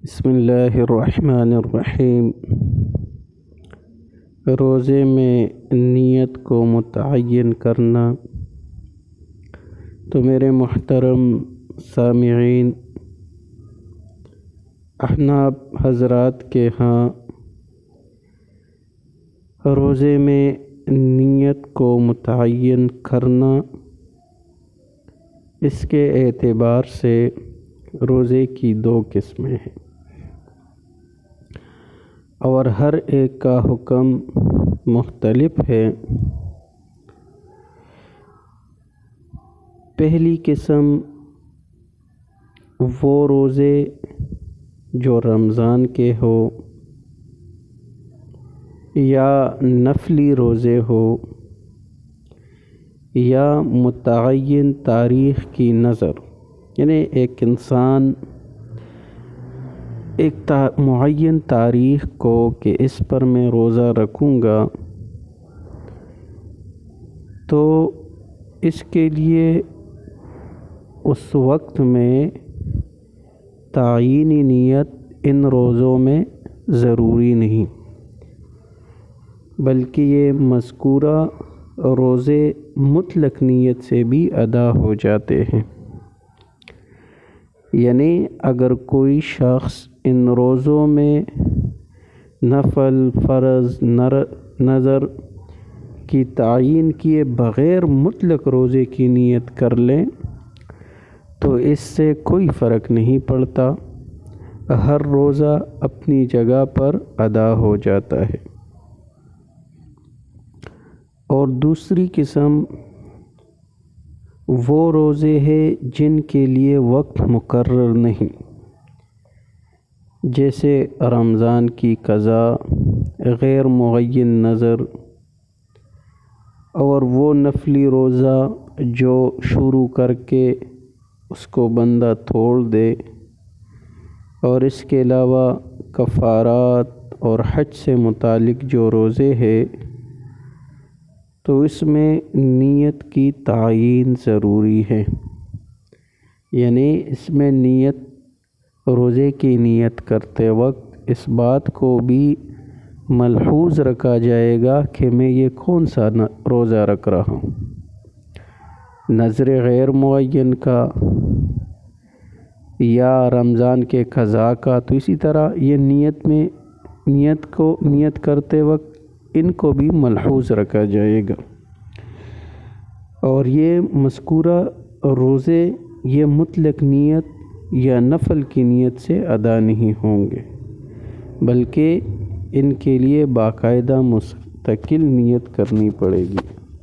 بسم اللہ الرحمن الرحیم۔ روزے میں نیت کو متعین کرنا تو میرے محترم سامعین، احناف حضرات کے ہاں روزے میں نیت کو متعین کرنا، اس کے اعتبار سے روزے کی دو قسمیں ہیں اور ہر ایک کا حکم مختلف ہے۔ پہلی قسم وہ روزے جو رمضان کے ہو یا نفلی روزے ہو یا متعین تاریخ کی نظر، یعنی ایک انسان ایک معین تاریخ کو کہ اس پر میں روزہ رکھوں گا، تو اس کے لیے اس وقت میں تعیینی نیت ان روزوں میں ضروری نہیں، بلکہ یہ مذکورہ روزے مطلق نیت سے بھی ادا ہو جاتے ہیں۔ یعنی اگر کوئی شخص ان روزوں میں نفل، فرض، نظر کی تعیین کیے بغیر مطلق روزے کی نیت کر لیں تو اس سے کوئی فرق نہیں پڑتا، ہر روزہ اپنی جگہ پر ادا ہو جاتا ہے۔ اور دوسری قسم وہ روزے ہیں جن کے لیے وقت مقرر نہیں، جیسے رمضان کی قضا، غیر معین نظر، اور وہ نفلی روزہ جو شروع کر کے اس کو بندہ توڑ دے، اور اس کے علاوہ کفارات اور حج سے متعلق جو روزے ہیں تو اس میں نیت کی تعیین ضروری ہے۔ یعنی اس میں نیت، روزے کی نیت کرتے وقت اس بات کو بھی ملحوظ رکھا جائے گا کہ میں یہ کون سا روزہ رکھ رہا ہوں، نظر غیر معین کا یا رمضان کے قضا کا، تو اسی طرح یہ نیت کرتے وقت ان کو بھی ملحوظ رکھا جائے گا۔ اور یہ مذکورہ روزے یہ مطلق نیت یا نفل کی نیت سے ادا نہیں ہوں گے، بلکہ ان کے لیے باقاعدہ مستقل نیت کرنی پڑے گی۔